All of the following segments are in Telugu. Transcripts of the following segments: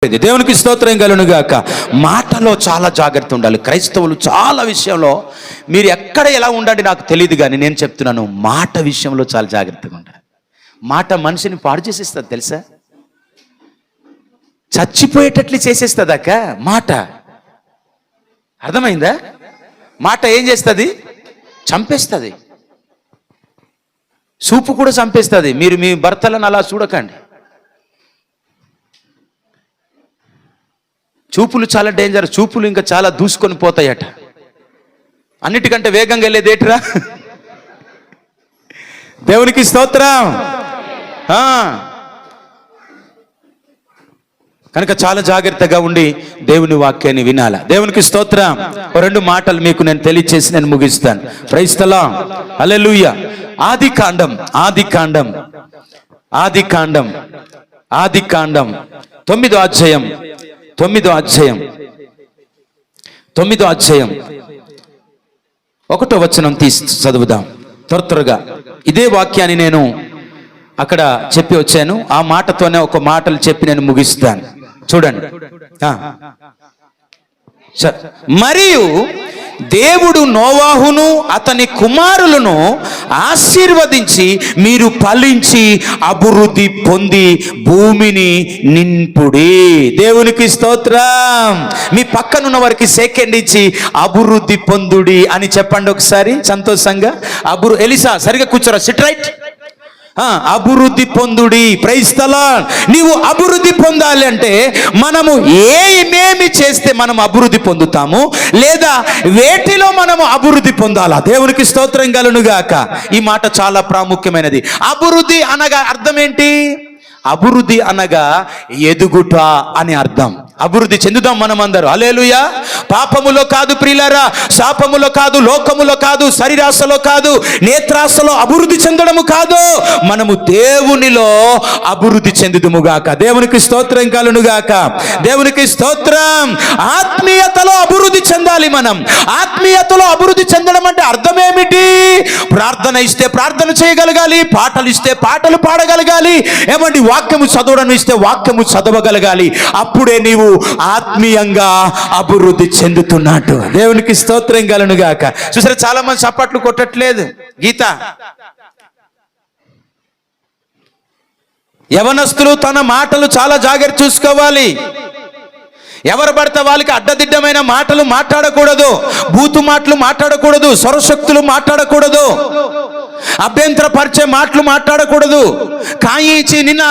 ఇది. దేవునికి స్తోత్రం కలుగును గాక. మాటలో చాలా జాగ్రత్త ఉండాలి. క్రైస్తవులు చాలా విషయంలో, మీరు ఎక్కడ ఎలా ఉండండి నాకు తెలియదు, కానీ నేను చెప్తున్నాను, మాట విషయంలో చాలా జాగ్రత్తగా ఉండాలి. మాట మనిషిని పాడు చేసేస్తుంది తెలుసా, చచ్చిపోయేటట్లు చేసేస్తుంది అక్క మాట. అర్థమైందా? మాట ఏం చేస్తుంది? చంపేస్తుంది. సూపు కూడా చంపేస్తుంది. మీరు మీ భర్తలను అలా చూడకండి. చూపులు చాలా డేంజర్. చూపులు ఇంకా చాలా దూసుకొని పోతాయట. అన్నిటికంటే వేగంగా వెళ్ళేది ఏట్రా? దేవునికి స్తోత్రం. కనుక చాలా జాగ్రత్తగా ఉండి దేవుని వాక్యాన్ని వినాల. దేవునికి స్తోత్రం. రెండు మాటలు మీకు నేను తెలియచేసి నేను ముగిస్తాను. Praise the Lord. హల్లెలూయా. ఆది కాండం 9వ అధ్యాయం 1వ వచనం తీసి చదువుదాం త్వరగా. ఇదే వాక్యాన్ని నేను అక్కడ చెప్పి వచ్చాను. ఆ మాటతోనే ఒక మాటలు చెప్పి నేను ముగిస్తాను. చూడండి. మరియు దేవుడు నోవాహును అతని కుమారులను ఆశీర్వదించి, మీరు ఫలించి అభివృద్ధి పొంది భూమిని నింపుడి. దేవునికి స్తోత్రం. మీ పక్కనున్న వారికి సెకండ్ ఇచ్చి అభివృద్ధి పొందుడి అని చెప్పండి ఒకసారి సంతోషంగా. ఎలిసా సరిగా కూర్చోరా, సిట్ రైట్. అభివృద్ధి పొందుడి. Praise the lord. నీవు అభివృద్ధి పొందాలి అంటే మనము ఏమేమి చేస్తే మనం అభివృద్ధి పొందుతాము, లేదా వేటిలో మనము అభివృద్ధి పొందాలా? దేవునికి స్తోత్రం కలుగును గాక. ఈ మాట చాలా ప్రాముఖ్యమైనది. అభివృద్ధి అనగా అర్థం ఏంటి? అభివృద్ధి అనగా ఎదుగుట అని అర్థం. అభివృద్ధి చెందుదాం మనమందరూ. హల్లెలూయా. పాపములో కాదు ప్రియులారా, శాపములో కాదు, లోకములో కాదు, శరీరాశలో కాదు, నేత్రాశలో అభివృద్ధి చెందడము కాదు, మనము దేవునిలో అభివృద్ధి చెందుదుముగాక. దేవునికి స్తోత్రం కలుగునుగాక. దేవునికి స్తోత్రం. ఆత్మీయతలో అభివృద్ధి చెందాలి మనం. ఆత్మీయతలో అభివృద్ధి చెందడం అంటే అర్థం ఏమిటి? ప్రార్థన ఇస్తే ప్రార్థన చేయగలగాలి, పాటలు ఇస్తే పాటలు పాడగలగాలి, ఏమండి వాక్యము చదవడం ఇస్తే వాక్యము చదవగలగాలి. అప్పుడే నీవు ఆత్మీయంగా అభివృద్ధి చెందుతున్నట్టు. దేవునికి స్తోత్రం కలుగును గాక. చూసారా, చాలా మంది చప్పట్లు కొట్టట్లేదు. గీత, యవనస్తులు తన మాటలు చాలా జాగ్రత్త చూసుకోవాలి. ఎవరు పడితే వాళ్ళకి అడ్డదిడ్డమైన మాటలు మాట్లాడకూడదు, బూతు మాటలు మాట్లాడకూడదు, స్వరశక్తులు మాట్లాడకూడదు, అభ్యంతరపరిచే మాటలు మాట్లాడకూడదు. కాయించి నిన్న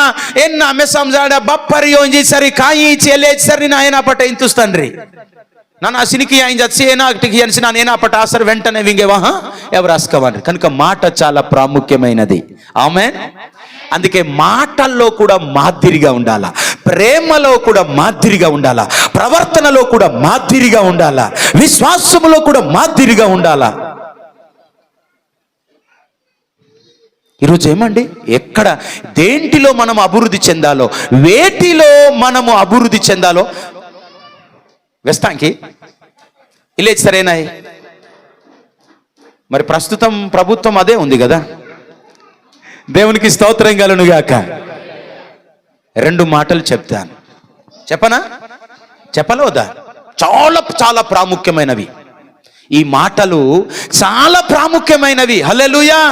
ఎన్న మెసంజాడ బప్పరి ఓంజి సరి కాయించి ఎలేచి సరి నిన్న అయినా పట ఇంతుస్తండ్రి నన్ను సినికి ఆయన చచ్చి ఏనాటికి అనిసి నన్ను ఏనాపట ఆసరి వెంటనే వింగేవాహా ఎవరు రాసుకోవాలి. కనుక మాట చాలా ప్రాముఖ్యమైనది. ఆమేన్. అందుకే మాటల్లో కూడా మాదిరిగా ఉండాలా, ప్రేమలో కూడా మాదిరిగా ఉండాలా, ప్రవర్తనలో కూడా మాదిరిగా ఉండాలా, విశ్వాసములో కూడా మాదిరిగా ఉండాలా. ఈరోజు ఏమండి, ఎక్కడ దేంటిలో మనం అభివృద్ధి చెందాలో, వేటిలో మనము అభివృద్ధి చెందాలో వేస్తానికి ఇలేజ్ సరేనా? మరి ప్రస్తుతం ప్రభుత్వం అదే ఉంది కదా. దేవునికి స్తోత్రం కలుగును గాక. రెండు మాటలు చెప్తాను. చెప్పనా? చెప్పలేదా? చాలా చాలా ప్రాముఖ్యమైనవి. ఈ మాటలు చాలా ప్రాముఖ్యమైనవి. హల్లెలూయా.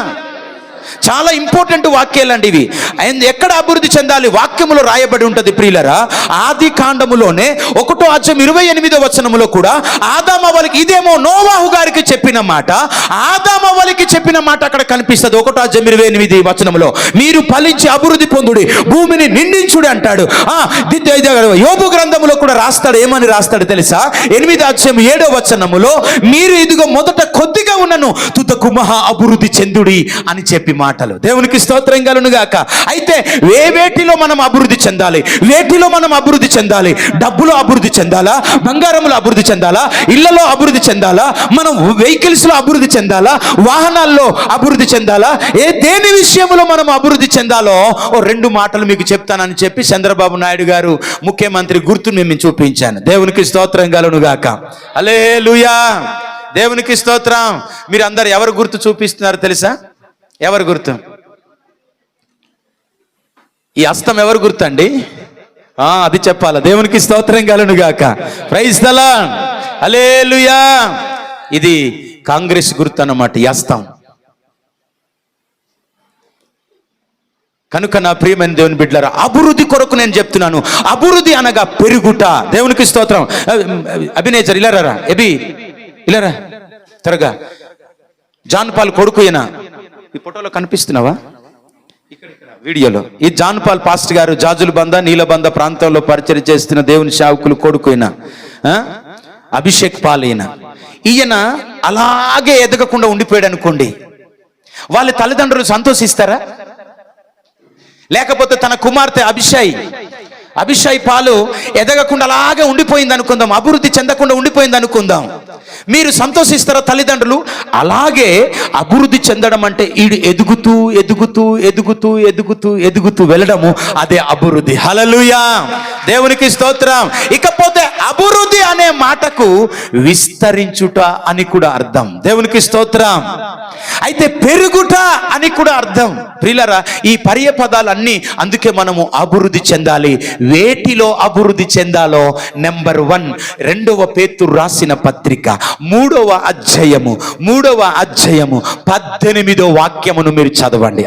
చాలా ఇంపార్టెంట్ వాక్యాలండి ఇవి. ఎక్కడ అభివృద్ధి చెందాలి? వాక్యములో రాయబడి ఉంటుంది ప్రియులరా. ఆది కాండములోనే 1వ అధ్యాయం 28వ వచనములో కూడా ఆదామవ్వలకి, ఇదేమో నోవాహు గారికి చెప్పిన మాట, ఆదామవ్వలకి చెప్పిన మాట అక్కడ కనిపిస్తుంది. 1వ అధ్యాయం 28వ వచనములో మీరు ఫలించి అభివృద్ధి పొందుడి, భూమిని నిందించుడి అంటాడు. యోబు గ్రంథములో కూడా రాస్తాడు. ఏమని రాస్తాడు తెలుసా? 8వ అధ్యాయం 7వ వచనములో మీరు ఇదిగో మొదట కొద్దిగా ఉన్నను తుదకు మహా అభివృద్ధి చెందుడి అని చెప్పి మాటలు. దేవునికి స్తోత్రం కలుగును గాక. అయితే వేటిలో మనం అభివృద్ధి చెందాలి? వేటిలో మనం అభివృద్ధి చెందాలి? డబ్బులో అభివృద్ధి చెందాలా? బంగారంలో అభివృద్ధి చెందాలా? ఇళ్లలో అభివృద్ధి చెందాలా? మనం వెహికల్స్ లో అభివృద్ధి చెందాలా? వాహనాల్లో అభివృద్ధి చెందాలా? దేని విషయంలో మనం అభివృద్ధి చెందాలో రెండు మాటలు మీకు చెప్తానని చెప్పి చంద్రబాబు నాయుడు గారు ముఖ్యమంత్రి గుర్తుని మేము చూపించాను. దేవునికి స్తోత్రం కలుగును గాక. హల్లెలూయా. దేవునికి స్తోత్రం. మీరు అందరు ఎవరు గుర్తు చూపిస్తున్నారు తెలుసా? ఎవరు గుర్తు? ఈ హస్తం ఎవరు గుర్తు అండి? అది చెప్పాలా. దేవునికి స్తోత్రం కలుగును గాక. Praise the Lord. హల్లెలూయా. ఇది కాంగ్రెస్ గుర్తు అన్నమాట, యాస్తాం. కనుక నా ప్రియమైన దేవుని బిడ్డలారా, అభివృద్ధి కొరకు నేను చెప్తున్నాను. అభివృద్ధి అనగా పెరుగుట. దేవునికి స్తోత్రం. అభినేజర్ ఇలారా, ఇలారా త్వరగా. జాన్ పాల్ కొడుకు ఈయన. ఈ ఫోటోలో కనిపిస్తున్నావా? వీడియోలో ఈ జాన్ పాల్ పాస్ట్ గారు జాజుల బంద నీలబంద ప్రాంతంలో పరిచయం చేస్తున్న దేవుని సేవకులు కొడుకు ఈయన. అభిషేక్ పాల్ ఈయన అలాగే ఎదగకుండా ఉండిపోయాడు అనుకోండి, వాళ్ళ తల్లిదండ్రులు సంతోషిస్తారా? లేకపోతే తన కుమార్తె అభిషాయ్ పాలు ఎదగకుండా అలాగే ఉండిపోయింది అనుకుందాం, అభివృద్ధి చెందకుండా ఉండిపోయింది అనుకుందాం. మీరు సంతోషిస్తారా తల్లిదండ్రులు? అలాగే అభివృద్ధి చెందడం అంటే ఈడు ఎదుగుతూ ఎదుగుతూ ఎదుగుతూ ఎదుగుతూ ఎదుగుతూ వెళ్ళడము, అదే అభివృద్ధి. హల్లెలూయా. దేవునికి స్తోత్రం. ఇకపోతే అభివృద్ధి అనే మాటకు విస్తరించుట అని కూడా అర్థం. దేవునికి స్తోత్రం. అయితే పెరుగుట అని కూడా అర్థం. ప్రియులారా, ఈ పర్య పదాలన్నీ అందుకే మనము అభివృద్ధి చెందాలి. వేటిలో అభివృద్ధి చెందాలో నెంబర్ 1, 2వ పేతురు రాసిన పత్రిక 3వ అధ్యాయము 18వ వాక్యమును మీరు చదవండి.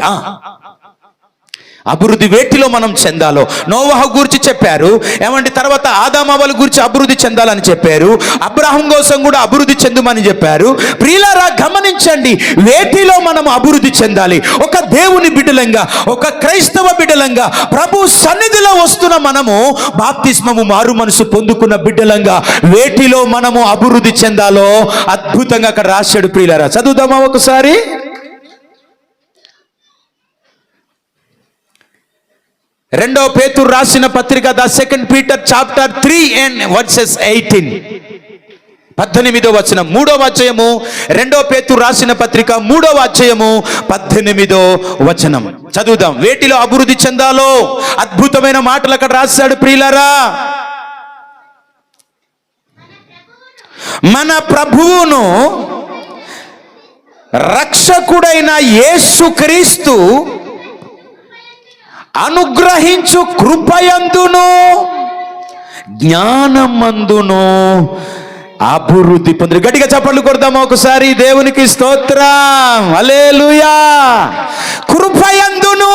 అభివృద్ధి వేటిలో మనం చెందాలో నోవహు గురించి చెప్పారు. ఏమంటే తర్వాత ఆదామవ్వల గురించి అభివృద్ధి చెందాలని చెప్పారు. అబ్రహాం కోసం కూడా అభివృద్ధి చెందుమని చెప్పారు. ప్రియులారా, గమనించండి, వేటిలో మనం అభివృద్ధి చెందాలి. ఒక దేవుని బిడ్డలంగా, ఒక క్రైస్తవ బిడ్డలంగా, ప్రభు సన్నిధిలో వస్తున్న మనము, బాప్తిస్మము మారు మనసు పొందుకున్న బిడ్డలంగా వేటిలో మనము అభివృద్ధి చెందాలో అద్భుతంగా అక్కడ రాశాడు. ప్రియులారా, చదువుదామా ఒకసారి? 2వ పేతురు రాసిన పత్రిక the 2nd Peter chapter 3 and verses 18, 18వ వచనం. 3వ అధ్యాయము 2వ పేతురు రాసిన పత్రిక 3వ అధ్యాయము 18వ వచనం చదువుదాం. వేటిలో అభివృద్ధి చెందాలో అద్భుతమైన మాటలు అక్కడ రాశాడు. ప్రియులారా, మన ప్రభువును రక్షకుడైన యేసుక్రీస్తు అనుగ్రహించు కృపయందును జ్ఞానమందును అభివృద్ధి పొంది. గట్టిగా చప్పట్లు కొడదామా ఒకసారి? దేవునికి స్తోత్రం. హల్లెలూయా. కృపయందును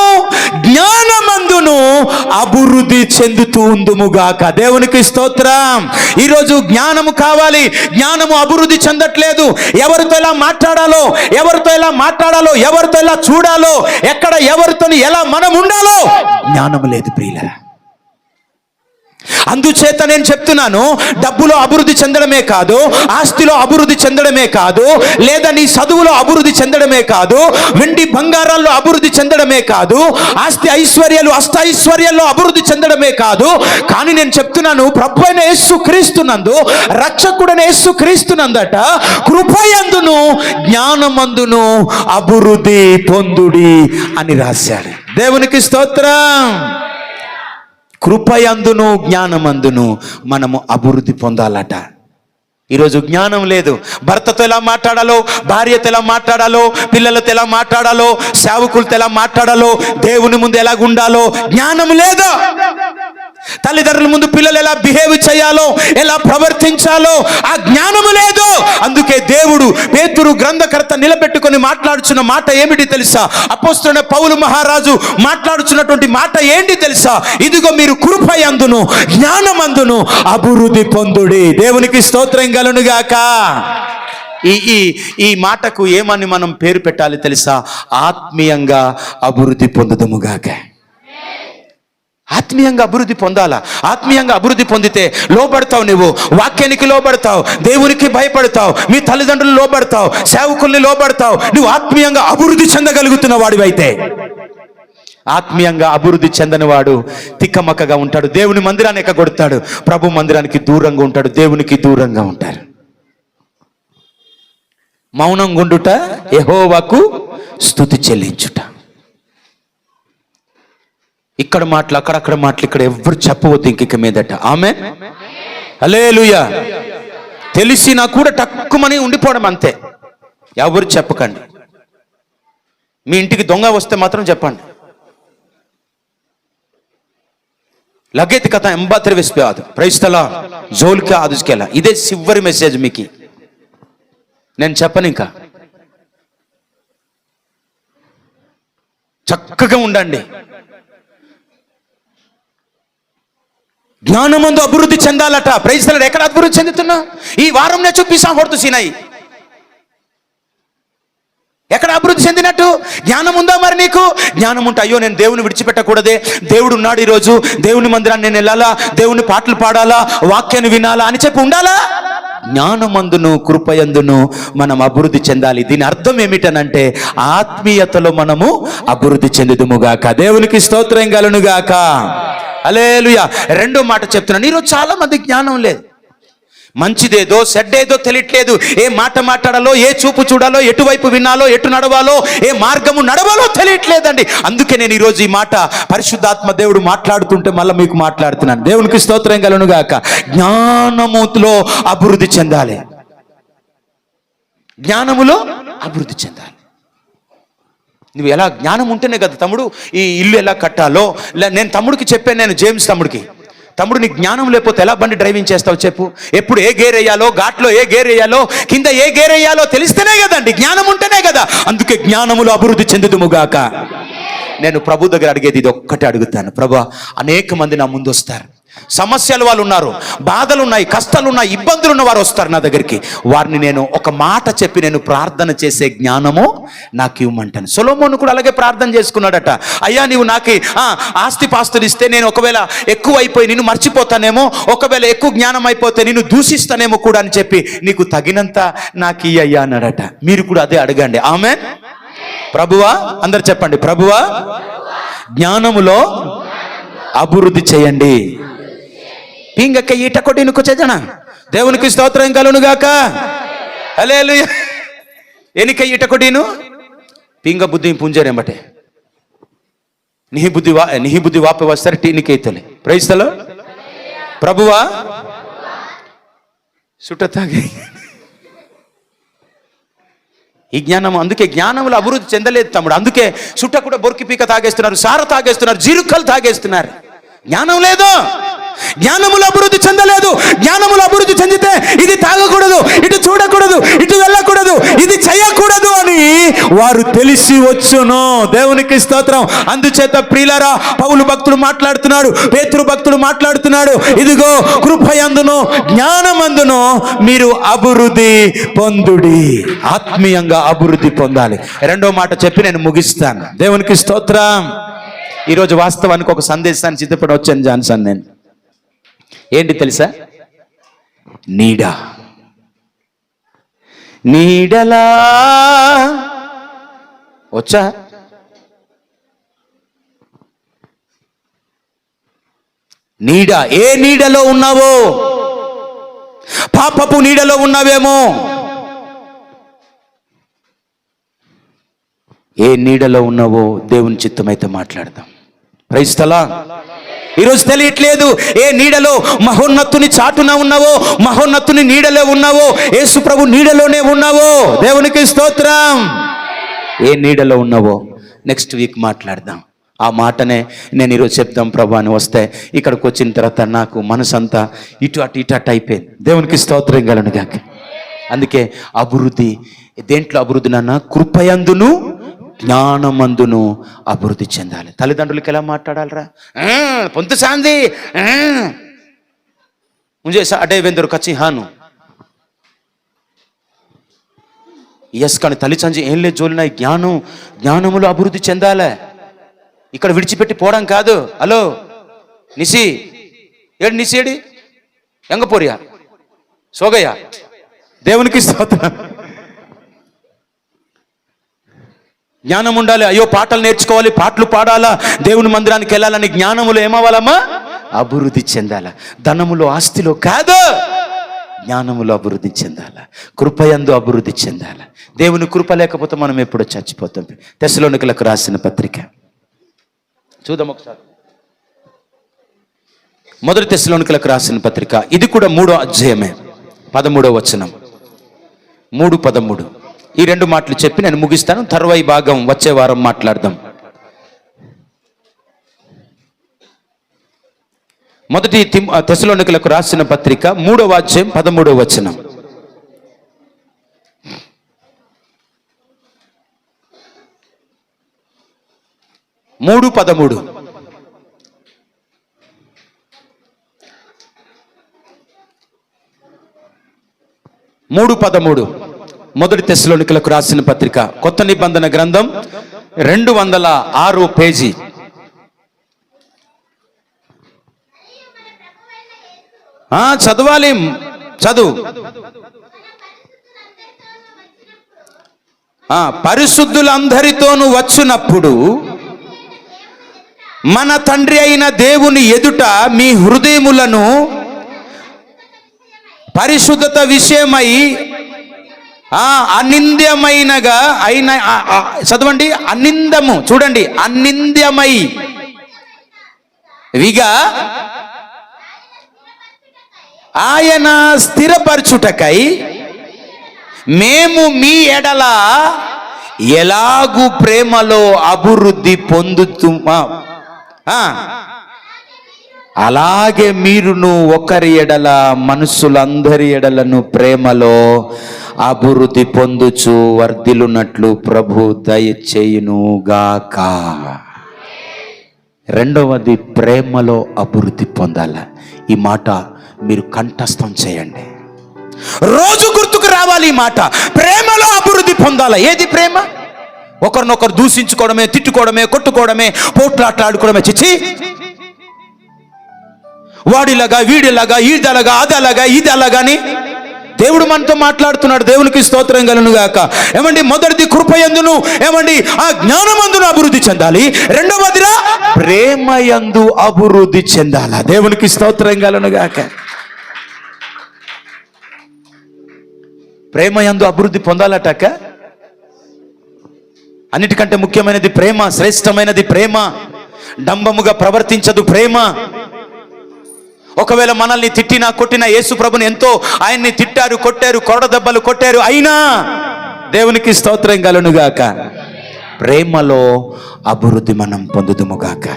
జ్ఞానమందును అభివృద్ధి చెందుతూ ఉందుముగాక. దేవునికి స్తోత్రం. ఈరోజు జ్ఞానము కావాలి. జ్ఞానము అభివృద్ధి చెందట్లేదు. ఎవరితో ఎలా మాట్లాడాలో, ఎవరితో ఎలా చూడాలో, ఎక్కడ ఎవరితో ఎలా మనం ఉండాలో జ్ఞానము లేదు ప్రియులారా. అందుచేత నేను చెప్తున్నాను, డబ్బులో అభివృద్ధి చెందడమే కాదు, ఆస్తిలో అభివృద్ధి చెందడమే కాదు, లేదా నీ చదువులో అభివృద్ధి చెందడమే కాదు, వెండి బంగారాల్లో అభివృద్ధి చెందడమే కాదు, ఆస్తి ఐశ్వర్యాలు అష్టైశ్వర్యాల్లో అభివృద్ధి చెందడమే కాదు. కానీ నేను చెప్తున్నాను, ప్రభువైన యేసుక్రీస్తునందు, రక్షకుడైన యేసుక్రీస్తునందట కృపయందును జ్ఞానమందును అభివృద్ధి పొందుడి అని రాశాడు. దేవునికి స్తోత్రం. కృపయందును జ్ఞానమందును మనము అభివృద్ధి పొందాలట. ఈరోజు జ్ఞానం లేదు. భర్తతో ఎలా మాట్లాడాలో, భార్యతో ఎలా మాట్లాడాలో, పిల్లలతో ఎలా మాట్లాడాలో, సేవకులతో ఎలా మాట్లాడాలో, దేవుని ముందు ఎలా ఉండాలో జ్ఞానం లేదు. తల్లిదండ్రుల ముందు పిల్లలు ఎలా బిహేవ్ చేయాలో, ఎలా ప్రవర్తించాలో ఆ జ్ఞానము లేదు. అందుకే దేవుడు పేతురు గ్రంథకర్త నిలబెట్టుకొని మాట్లాడుచున్న మాట ఏమిటి తెలుసా? అపోస్తలుడైన పౌలు మహారాజు మాట్లాడుచున్నటువంటి మాట ఏంటి తెలుసా? ఇదిగో మీరు కృపయందును జ్ఞానమందును అభివృద్ధి పొందుడి. దేవునికి స్తోత్రం కలుగునుగాక. ఈ మాటకు ఏమని మనం పేరు పెట్టాలి తెలుసా? ఆత్మీయంగా అభివృద్ధి పొందుదుముగాక. ఆత్మీయంగా అభివృద్ధి పొందాలా. ఆత్మీయంగా అభివృద్ధి పొందితే లోబడతావు, నువ్వు వాక్యానికి లోబడతావు, దేవునికి భయపడతావు, మీ తల్లిదండ్రులు లోబడతావు, సేవకుల్ని లోబడతావు. నువ్వు ఆత్మీయంగా అభివృద్ధి చెందగలుగుతున్న వాడివైతే. ఆత్మీయంగా అభివృద్ధి చెందని వాడు తిక్కమక్కగా ఉంటాడు, దేవుని మందిరాన్ని ఎక్కగొడతాడు, ప్రభు మందిరానికి దూరంగా ఉంటాడు, దేవునికి దూరంగా ఉంటారు. మౌనం గుండుట యెహోవాకు స్తుతి చెల్లించుట. ఇక్కడ మాటలు, అక్కడక్కడ మాటలు, ఇక్కడ ఎవరు చెప్పవద్దు ఇంక మీదట. ఆమేన్. హల్లెలూయా. తెలిసినా కూడా టక్కుమని ఉండిపోవడం అంతే. ఎవరు చెప్పకండి. మీ ఇంటికి దొంగ వస్తే మాత్రం చెప్పండి, लगेच कथा 83 पे आद ప్రైస్తలా జోల్కి ఆదుస్కెలా ఇదే చివరి మెసేజ్ మీకు నేను చెప్పను ఇంకా. చక్కగా ఉండండి. జ్ఞానమందు అభివృద్ధి చెందాలట. ప్రైస్తలా ఎక్కడ అభివృద్ధి చెందుతున్నా? ఈ వారం నేను చూపిస్తా కొడుతు సినాయి. ఎక్కడ అభివృద్ధి చెందినట్టు? జ్ఞానం ఉందా మరి నీకు? జ్ఞానం ఉంటే అయ్యో నేను దేవుని విడిచిపెట్టకూడదే, దేవుడు ఉన్నాడు, ఈరోజు దేవుని మందిరాన్ని నేను వెళ్ళాలా, దేవుని పాటలు పాడాలా, వాక్యాన్ని వినాలా అని చెప్పి ఉండాలా? జ్ఞానమందును కృపయందును మనం అభివృద్ధి చెందాలి. దీని అర్థం ఏమిటనంటే ఆత్మీయతలో మనము అభివృద్ధి చెందుదుముగాక. దేవునికి స్తోత్రం కలుగునుగాక. హల్లెలూయా. రెండో మాట చెప్తున్నాను, ఈరోజు చాలా మంది జ్ఞానం లేదు. మంచిదేదో చెడ్డేదో తెలియట్లేదు. ఏ మాట మాట్లాడాలో, ఏ చూపు చూడాలో, ఎటువైపు వినాలో, ఎటు నడవాలో, ఏ మార్గము నడవాలో తెలియట్లేదండి. అందుకే నేను ఈరోజు ఈ మాట పరిశుద్ధాత్మ దేవుడు మాట్లాడుతుంటే మళ్ళీ మీకు మాట్లాడుతున్నాను. దేవునికి స్తోత్రం కలుగునుగాక. జ్ఞానములో అభివృద్ధి చెందాలి. జ్ఞానములో అభివృద్ధి చెందాలి. నువ్వు ఎలా జ్ఞానం ఉంటేనే కదా తమ్ముడు ఈ ఇల్లు ఎలా కట్టాలో. నేను తమ్ముడికి చెప్పాను, నేను జేమ్స్ తమ్ముడికి, తమ్ముడు నీకు జ్ఞానం లేకపోతే ఎలా బండి డ్రైవింగ్ చేస్తావు చెప్పు? ఎప్పుడు ఏ గేర్ వేయాలో, ఘాట్లో ఏ గేర్ వేయాలో, కింద ఏ గేర్ వేయాలో తెలిస్తేనే కదండి, జ్ఞానం ఉంటేనే కదా. అందుకే జ్ఞానములో అభివృద్ధి చెందుదుముగాక. నేను ప్రభు దగ్గర అడిగేది ఇది ఒక్కటే అడుగుతాను. ప్రభు, అనేక మంది నా ముందు వస్తారు, సమస్యలు వాళ్ళు ఉన్నారు, బాధలు ఉన్నాయి, కష్టాలు ఉన్నాయి, ఇబ్బందులు ఉన్న వారు వస్తారు నా దగ్గరికి. వారిని నేను ఒక మాట చెప్పి నేను ప్రార్థన చేసే జ్ఞానము నాకు ఇవ్వమంటాను. సొలొమోను కూడా అలాగే ప్రార్థన చేసుకున్నాడట. అయ్యా నీవు నాకు ఆస్తి పాస్తులు ఇస్తే నేను ఒకవేళ ఎక్కువ అయిపోయి నిన్ను మర్చిపోతానేమో, ఒకవేళ ఎక్కువ జ్ఞానం అయిపోతే నిన్ను దూషిస్తానేమో కూడా అని చెప్పి నీకు తగినంత నాకు అయ్యా అన్నాడట. మీరు కూడా అదే అడగండి. ఆమేన్. ప్రభువా, అందరు చెప్పండి, ప్రభువా జ్ఞానములో అభివృద్ధి చేయండి. పింగక్క ఈట కొట్టిన కూర్చోజన దేవునికి స్తోత్రం కలుగునుగాక. హల్లెలూయా. ఎనిక ఈట కొట్టిను పింగ బుద్ధి పుంజరేంబటే నిహి బుద్ధి వాపే వస్తారు టీనికైతలే. ప్రైస్తలో ప్రభువా సుట్ట తాగి ఈ జ్ఞానం. అందుకే జ్ఞానములు అభివృద్ధి చెందలేదు తమ్ముడు. అందుకే సుట్ట కూడా బొరికి పీక తాగేస్తున్నారు, సార తాగేస్తున్నారు, జీరుకలు తాగేస్తున్నారు. జ్ఞానం లేదు, జ్ఞానములు అభివృద్ధి చెందలేదు. జ్ఞానములు అభివృద్ధి చెందితే ఇది తాగకూడదు, ఇటు చూడకూడదు, ఇటు వెళ్ళకూడదు, ఇది చేయకూడదు అని వారు తెలిసి వచ్చును. దేవునికి స్తోత్రం. అందుచేత ప్రియులారా, పౌలు భక్తుడు మాట్లాడుతున్నాడు, పేతురు భక్తుడు మాట్లాడుతున్నాడు, ఇదిగో కృపయందును జ్ఞానమందును మీరు అభివృద్ధి పొందుడి. ఆత్మీయంగా అభివృద్ధి పొందాలి. రెండో మాట చెప్పి నేను ముగిస్తాను. దేవునికి స్తోత్రం. ఈరోజు వాస్తవానికి ఒక సందేశాన్ని సిద్ధపడి వచ్చాను జాన్సన్. నేను ఏంటి తెలుసా? నీడ. నీడలా వచ్చా? నీడ. ఏ నీడలో ఉన్నావో? పాపపు నీడలో ఉన్నావేమో. ఏ నీడలో ఉన్నావో దేవుని చిత్తమైతే మాట్లాడదాం. Praise the Lord. ఈరోజు తెలియట్లేదు ఏ నీడలో మహోన్నతుని చాటున ఉన్నావో, మహోన్నతుని నీడలో ఉన్నావో, యేసు ప్రభు నీడలోనే ఉన్నావో. దేవునికి స్తోత్రం. ఏ నీడలో ఉన్నావో నెక్స్ట్ వీక్ మాట్లాడదాం. ఆ మాటనే నేను ఈరోజు చెప్తాం ప్రభు అని వస్తే ఇక్కడికి వచ్చిన తర్వాత నాకు మనసంతా ఇటు అటు అయిపోయింది. దేవునికి స్తోత్రం కలుగునుగాక. అందుకే అభివృద్ధి దేంట్లో అభివృద్ధి నాన్న? కృపయందును జ్ఞానమందును అభివృద్ధి చెందాలి. తల్లిదండ్రులకి ఎలా మాట్లాడాలరా? పొంతు సాంది ముంజే అడే వెందరు కచ్చి హాను ఎస్. కానీ తల్లి సంజి ఏం లేదు జోలిన జ్ఞానములో అభివృద్ధి చెందాలే. ఇక్కడ విడిచిపెట్టి పోవడం కాదు. హలో నిసి ఏడు, నిసేడి ఎంగపోరియా సోగయ్యా. దేవునికి స్తోత్రం. జ్ఞానం ఉండాలి. అయ్యో పాటలు నేర్చుకోవాలి, పాటలు పాడాలా, దేవుని మందిరానికి వెళ్ళాలని జ్ఞానములో ఏమవ్వాలమ్మా? అభివృద్ధి చెందాల. ధనములో ఆస్తిలో కాదు, జ్ఞానములో అభివృద్ధి చెందాల, కృపయందు అభివృద్ధి చెందాల. దేవుని కృప లేకపోతే మనం ఎప్పుడో చచ్చిపోతాం. తెస్సలోనికలకు రాసిన పత్రిక చూద్దాం ఒకసారి. మొదటి తెస్సలోనికలకు రాసిన పత్రిక, ఇది కూడా 3వ అధ్యాయమే, 13వ వచనం. 3:13. ఈ రెండు మాటలు చెప్పి నేను ముగిస్తాను. తర్వాయి భాగం వచ్చే వారం మాట్లాడదాం. మొదటి తెస్సలోనికలకు రాసిన పత్రిక 3వ అధ్యాయం 13వ వచనం. 3:13. మొదటి తెస్సలోనికలకు రాసిన పత్రిక కొత్త నిబంధన గ్రంథం 206 పేజీ. చదవాలి, చదువు. పరిశుద్ధులందరితోనూ వచ్చినప్పుడు మన తండ్రి అయిన దేవుని ఎదుట మీ హృదయములను పరిశుద్ధత విషయమై అనింద్యమైనగా అయిన, చదవండి, అనిందము, చూడండి, అనింద్యమై విగా ఆయన స్థిరపరచుటకై మేము మీ ఎడల ఎలాగు ప్రేమలో అభివృద్ధి పొందుతుమా, అలాగే మీరును ఒకరి ఎడల మనుషులందరి ఎడలను ప్రేమలో అభివృద్ధి పొందుచు వర్ధిల్లునట్లు ప్రభు దయచేయునుగాక. రెండవది, ప్రేమలో అభివృద్ధి పొందాల. ఈ మాట మీరు కంఠస్థం చేయండి, రోజు గుర్తుకు రావాలి ఈ మాట. ప్రేమలో అభివృద్ధి పొందాల. ఏది ప్రేమ? ఒకరినొకరు దూషించుకోవడమే, తిట్టుకోవడమే, కొట్టుకోవడమే, పోట్లాడుకోవడమే. చిచ్చి, వాడిలాగా వీడిలాగా ఈదలాగా అదలాగా ఇది అలాగాని దేవుడు మనతో మాట్లాడుతున్నాడు. దేవునికి స్తోత్రం కలుగునుగాక. ఏమండి, మొదటిది కృపయందును, ఏమండి, ఆ జ్ఞానమందును అభివృద్ధి చెందాలి. రెండవదిరా ప్రేమయందు అభివృద్ధి చెందాలా. దేవునికి స్తోత్రం కలుగునుగాక. ప్రేమయందు అభివృద్ధి పొందాలటక. అన్నిటికంటే ముఖ్యమైనది ప్రేమ, శ్రేష్టమైనది ప్రేమ. డంబముగా ప్రవర్తించదు ప్రేమ. ఒకవేళ మనల్ని తిట్టినా కొట్టినా, యేసు ప్రభుని ఎంతో ఆయన్ని తిట్టారు, కొట్టారు, కొరదెబ్బలు కొట్టారు, అయినా దేవునికి స్తోత్రం కలుగునుగాక. ప్రేమలో అభివృద్ధి మనం పొందుదుముగాక.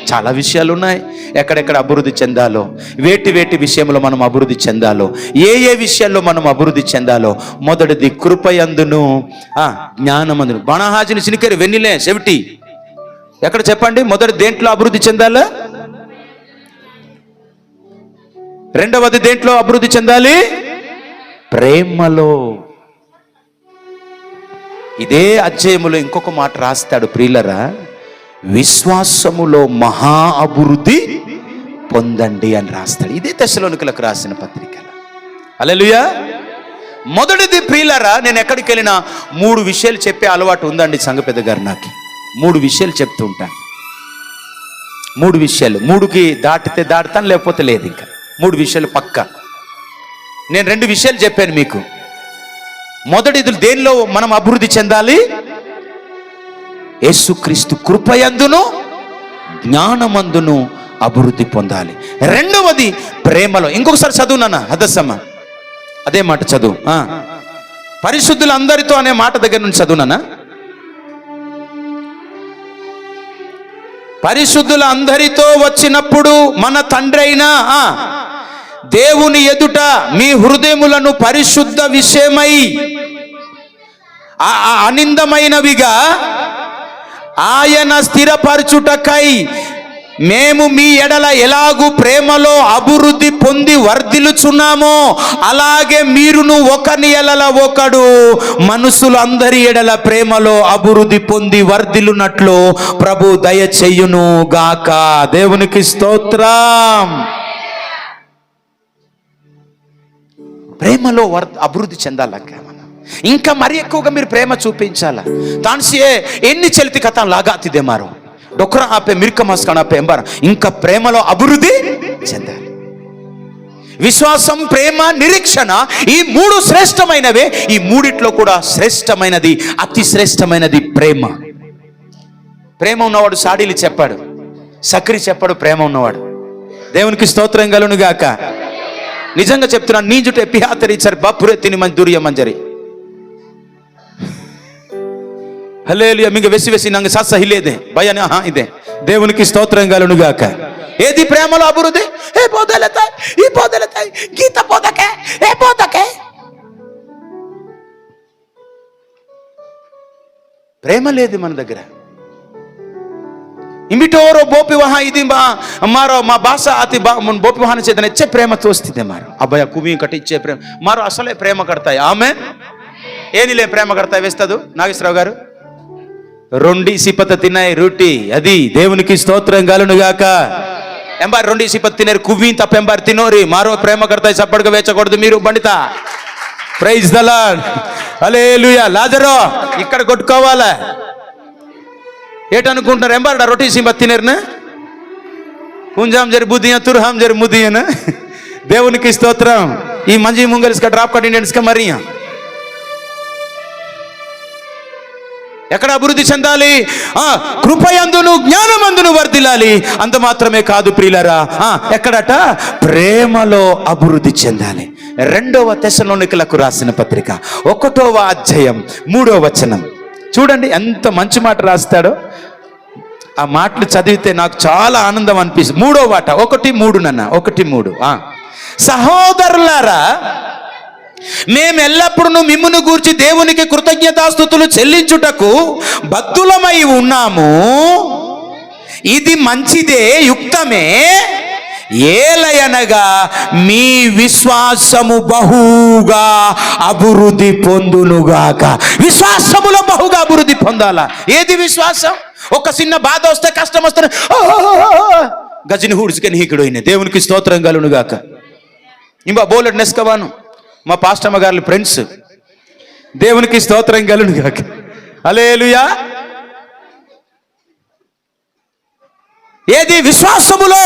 చాలా విషయాలు ఉన్నాయి ఎక్కడెక్కడ అభివృద్ధి చెందాలో, వేటి విషయంలో మనం అభివృద్ధి చెందాలో, ఏ విషయాల్లో మనం అభివృద్ధి చెందాలో. మొదటిది కృపయందును జ్ఞానమందును. బణహాజిని సినికేరు వెన్నెలే చెవిటి. ఎక్కడ చెప్పండి, మొదటి దేంట్లో అభివృద్ధి చెందాలా? రెండవది దేంట్లో అభివృద్ధి చెందాలి? ప్రేమలో. ఇదే అధ్యాయములో ఇంకొక మాట రాస్తాడు ప్రియులరా, విశ్వాసములో మహా అభివృద్ధి పొందండి అని రాస్తాడు. ఇదే తెస్సలోనికలకు రాసిన పత్రికలో. హల్లెలూయా. మొదటిది ప్రియులరా, నేను ఎక్కడికి వెళ్ళినా 3 విషయాలు చెప్పే అలవాటు ఉందండి సంఘ పెద్ద గారు. నాకు 3 విషయాలు చెప్తూ ఉంటాను. 3 విషయాలు. 3కి దాటితే దాటుతాను, లేకపోతే లేదు. ఇంకా 3 విషయాలు పక్క. నేను 2 విషయాలు చెప్పాను మీకు. మొదటిది దేనిలో మనం అభివృద్ధి చెందాలి? యేసుక్రీస్తు కృపయందును జ్ఞానమందును అభివృద్ధి పొందాలి. రెండవది ప్రేమలో. ఇంకొకసారి చదువు నాన్న, హదస్సమ్మ, అదే మాట చదువు. పరిశుద్ధులందరితో అనే మాట దగ్గర నుంచి చదువు నాన్న. పరిశుద్ధులందరితో వచ్చినప్పుడు మన తండ్రి అయినా దేవుని ఎదుట మీ హృదయములను పరిశుద్ధ విషయమై అనిందమైనవిగా ఆయన స్థిరపరచుటకై మేము మీ ఎడల ఎలాగూ ప్రేమలో అభివృద్ధి పొంది వర్ధిల్లుచున్నామో, అలాగే మీరును ఒకని ఎడల ఒకడు మనుషులందరి ఎడల ప్రేమలో అభివృద్ధి పొంది వర్ధిల్లునట్లు ప్రభు దయచేయును గాక. దేవునికి స్తోత్రం. ప్రేమలో అభివృద్ధి చెందాలక్క. ఇంకా మరి ఎక్కువగా మీరు ప్రేమ చూపించాలా. తాన్సియే ఎన్ని చలితి కథ లాగాతిదే మారు డొక్రా ఆపే మిర్క మాస్కాన్ ఆపే ఎంబార. ఇంకా ప్రేమలో అభివృద్ధి చెందాలి. విశ్వాసం, ప్రేమ, నిరీక్షణ, ఈ 3 శ్రేష్టమైనవే. ఈ 3 కూడా శ్రేష్టమైనది, అతి శ్రేష్టమైనది ప్రేమ. ప్రేమ ఉన్నవాడు సాడీలు చెప్పాడు, సక్రి చెప్పాడు. ప్రేమ ఉన్నవాడు. దేవునికి స్తోత్రం కలుగునుగాక. నిజంగా చెప్తున్నాను, నీ జుటే పిహాతరి సరి బాపురే తిని మంచి దుర్య మంజరి. హల్లెలూయా. మింగ వెసి నంగ సస్స హిలేదే భయనే. ఇదే దేవునికి స్తోత్రం కలుగునుగాక. ఏది ప్రేమలో అభివృద్ధి? ఏ పోదలతాయి, ఈ పోదలతాయి, గీత పోదకే, ఏ పోదకే. ప్రేమ లేదు మన దగ్గర. इमिटोरो बोपी वहाँ इदी मारो मा भाषा आती बोपी वहाँ से इच्छे प्रेम तोस्ती मारो अब्बाय कुमी कटी इच्छे प्रेम मारो असले प्रेम करता है आमें ಏನಿಲ್ಲ ಪ್ರೇಮ ಕರ್ತಾ వేస్తదు నాగేశ్వరరావు గారు. రొండి సిపత తిన్నాయి రొట్టి అది దేవునికి స్తోత్రం కలుగును గాక. ఎంబార్ రొండి సిపత తినేరు కువ్విన్ తప్ప ఎంబార్ తినోరి మారో ప్రేమ కర్తాయి సప్పడుగా వేచకూడదు మీరు బండిత. Praise the Lord, hallelujah. Lazarus ఇక్కడ కొట్టుకోవాలా ఏటనుకుంటున్నారు? ఎంబార్ రొట్టి సిపత తినేరునా కుంజాం జరి బుద్ధియా తుర్హాం జరి ముదియనా. దేవునికి స్తోత్రం. ఈ మంజీ ముంగలిస్క డ్రాప్ కట్ ఇండియన్స్క మరియా ఎక్కడ అభివృద్ధి చెందాలి? కృపయందును జ్ఞానమందును వర్ధిల్లాలి. అంత మాత్రమే కాదు ప్రియులారా, ఎక్కడట? ప్రేమలో అభివృద్ధి చెందాలి. 2వ తెస్సలోనికలకు రాసిన పత్రిక 1వ అధ్యాయం 3వ వచనం చూడండి ఎంత మంచి మాట రాస్తాడో. ఆ మాటలు చదివితే నాకు చాలా ఆనందం అనిపిస్తుంది. 3వ మాట 1:3 నాన్న 1:3 సహోదరులారా మేము ఎల్లప్పుడూ మిమ్మును గూర్చి దేవునికి కృతజ్ఞతాస్తుతులు చెల్లించుటకు బద్ధులమై ఉన్నాము. ఇది మంచిదే, యుక్తమే. ఏలయనగా మీ విశ్వాసము బహుగా అభివృద్ధి పొందునుగాక. విశ్వాసములో బహుగా అభివృద్ధి పొందాలా? ఏది విశ్వాసం? ఒక చిన్న బాధ వస్తే, కష్టం వస్తే గజని హూడ్చుకొని హీకుడైన దేవునికి స్తోత్రం కలుగునుగాక. ఇంబా బోలెడ్ నెస్కవాను మా పాస్టమ్మ గారి ఫ్రెండ్స్ దేవునికి స్తోత్రం కలుగునుగాక. హల్లెలూయా. ఏది? విశ్వాసములో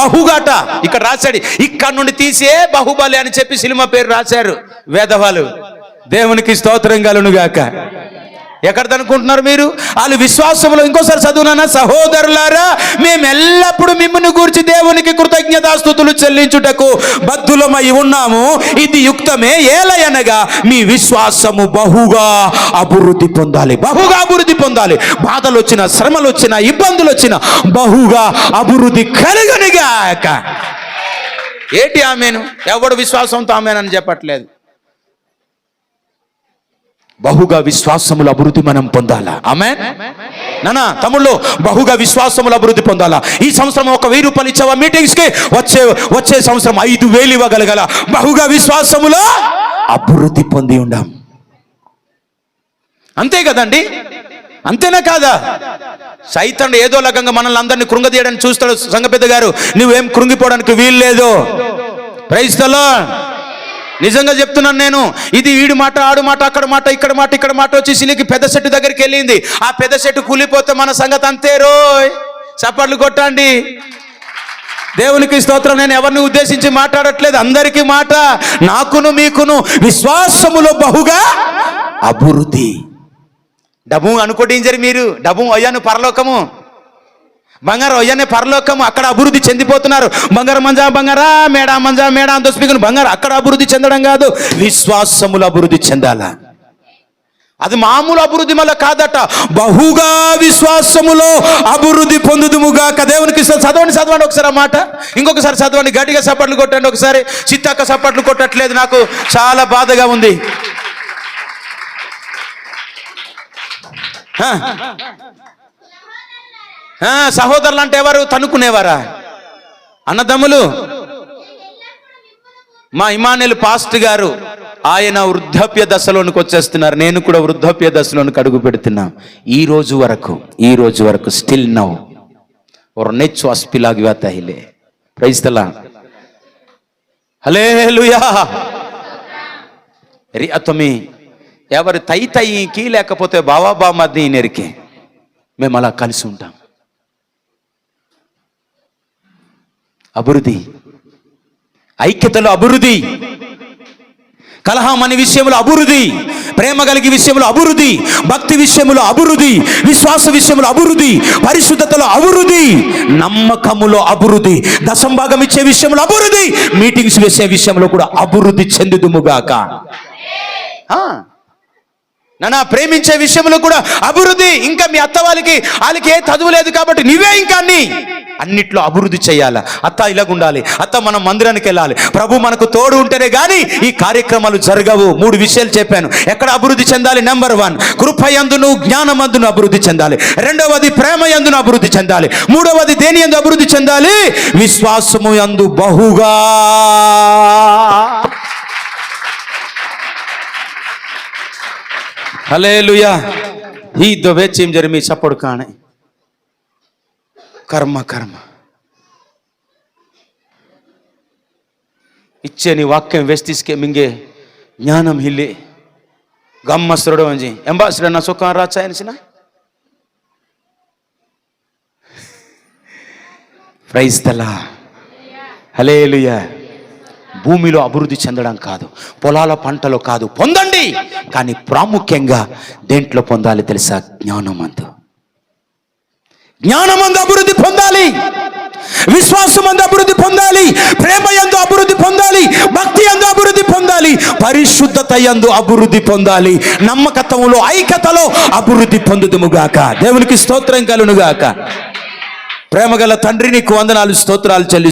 బహుగాట. ఇక్కడ రాశాడు, ఇక్కడ నుండి తీసే బాహుబలి అని చెప్పి సినిమా పేరు రాశారు వేదవాళ్ళు. దేవునికి స్తోత్రం కలుగునుగాక. ఎక్కడదనుకుంటున్నారు మీరు? వాళ్ళు విశ్వాసములో. ఇంకోసారి చదువునా, సహోదరులారా మేము ఎల్లప్పుడూ మిమ్మల్ని గూర్చి దేవునికి కృతజ్ఞతాస్తుతులు చెల్లించుటకు బద్ధులమై ఉన్నాము. ఇది యుక్తమే. ఏలయనగా మీ విశ్వాసము బహుగా అభివృద్ధి పొందాలి. బహుగా అభివృద్ధి పొందాలి. బాధలు వచ్చినా, శ్రమలు వచ్చినా, ఇబ్బందులు వచ్చినా బహుగా అభివృద్ధి కలుగునుగాక. ఏంటి ఆమెను? ఎవడు విశ్వాసంతో ఆమెనని చెప్పట్లేదు. బహుగా విశ్వాసముల అభివృద్ధి మనం పొందాలా. ఆమేన్ నానా తమ్ముళ్ళు, బహుగా విశ్వాసముల అభివృద్ధి పొందాలా. ఈ సంవత్సరం ఒక 1000 రూపాయలు ఇచ్చావా మీటింగ్స్ కి? వచ్చే సంవత్సరం 5000 ఇవ్వగలగాల. బహుగా విశ్వాసములో అభివృద్ధి పొంది ఉండాం. అంతే కదండి? అంతేనా కాదా? సైతం ఏదో రకంగా మనల్ని అందరినీ కృంగదీయడానికి చూస్తాడు. సంఘ పెద్ద గారు, నువ్వేం కృంగిపోవడానికి వీలు లేదు. Praise the Lord. నిజంగా చెప్తున్నాను నేను. ఇది ఈడు మాట, ఆడు మాట, అక్కడ మాట, ఇక్కడ మాట, ఇక్కడ మాట వచ్చి సిలికి పెద్ద చెట్టు దగ్గరికి వెళ్ళింది. ఆ పెద్ద చెట్టు కూలిపోతే మన సంగతి అంతే. రోయ్ చప్పట్లు కొట్టండి. దేవునికి స్తోత్రం. నేను ఎవరిని ఉద్దేశించి మాట్లాడట్లేదు, అందరికీ మాట. నాకును మీకును విశ్వాసములో బహుగా అభివృద్ధి. డబ్బు అనుకోటించరు మీరు. డబ్బు అయ్యాను పరలోకము, బంగారం అయ్యానే పరలోకము. అక్కడ అభివృద్ధి చెందిపోతున్నారు. బంగారం మంజా బంగారా, మేడా మంజా మేడా అంత స్పీకర్ బంగారం. అక్కడ అభివృద్ధి చెందడం కాదు, విశ్వాసములు అభివృద్ధి చెందాలా. అది మామూలు అభివృద్ధి మళ్ళీ కాదట. బహుగా విశ్వాసములో అభివృద్ధి పొందుదుముగాక. దేవునికి చదవండి ఒకసారి ఆ మాట. ఇంకొకసారి చదవండి. గట్టిగా సప్పట్లు కొట్టండి ఒకసారి. చిత్తక్క సప్పట్లు కొట్టట్లేదు, నాకు చాలా బాధగా ఉంది. సహోదరులు అంటే ఎవరు? తనుకునేవారా? అన్నదమ్ములు. మా ఇమానుయేల్ పాస్ట్ గారు, ఆయన వృద్ధాప్య దశలోనికి వచ్చేస్తున్నారు. నేను కూడా వృద్ధాప్య దశలోనికి అడుగు పెడుతున్నా. ఈ రోజు వరకు స్టిల్ నౌ और नेचो अस्पिलागी वाता हिले. Praise the Lord. హల్లెలూయా. तुम्ही ఎవరు తైకి లేకపోతే బావా బామ్మది నెరికే మేము అలా కలిసి ఉంటాం. అభివృద్ధి, ఐక్యతలో అభివృద్ధి, కలహం అనే విషయంలో అభివృద్ధి, ప్రేమ కలిగి విషయంలో అభివృద్ధి, భక్తి విషయంలో అభివృద్ధి, విశ్వాస విషయంలో అభివృద్ధి, పరిశుద్ధతలో అభివృద్ధి, నమ్మకములో అభివృద్ధి, దశంభాగం ఇచ్చే విషయంలో అభివృద్ధి, మీటింగ్స్ వేసే విషయంలో కూడా అభివృద్ధి చెందుదుముగాక. నాన్న ప్రేమించే విషయంలో కూడా అభివృద్ధి. ఇంకా మీ అత్త వాళ్ళకి ఏ చదువు లేదు కాబట్టి నువ్వే ఇంకా అన్నిట్లో అభివృద్ధి చేయాలా. అత్త ఇలాగుండాలి, అత్త మనం మందిరానికి వెళ్ళాలి, ప్రభు మనకు తోడు ఉంటేనే కానీ ఈ కార్యక్రమాలు జరగవు. 3 విషయాలు చెప్పాను. ఎక్కడ అభివృద్ధి చెందాలి? నెంబర్ 1 కృపయందును జ్ఞానమందును అభివృద్ధి చెందాలి. 2వది ప్రేమ యందును అభివృద్ధి చెందాలి. 3వది దేని యందు అభివృద్ధి చెందాలి? విశ్వాసము యందు బహుగా. హల్లెలూయా. ఈ దొవే చీమ్ జరిమి చప్పుడు కాणे కర్మ ఇచ్చే నీ వాక్యం వేస్తిస్కే మింగే జ్ఞానం హిల్లి గమ్మస్రుడు అంజి ఎంబాసిడర్ నా సుఖం రాచాయనిసిన ప్రైజ్ ద లార్డ్. హల్లెలూయా. భూమిలో అభివృద్ధి చెందడం కాదు, పొలాల పంటలో కాదు, పొందండి. కానీ ప్రాముఖ్యంగా దేంట్లో పొందాలి తెలుసా? జ్ఞానమందు అభివృద్ధి పొందాలి, విశ్వాసం అందు అభివృద్ధి పొందాలి, ప్రేమ యందు అభివృద్ధి పొందాలి, భక్తి యందు అభివృద్ధి పొందాలి, పరిశుద్ధత యందు అభివృద్ధి పొందాలి, నమ్మకత్వములో ఐక్యతలో అభివృద్ధి పొందుదుముగాక. దేవునికి స్తోత్రం కలుగునుగాక. ప్రేమగల తండ్రి నీకు వందనాలు, స్తోత్రాలు చెల్లి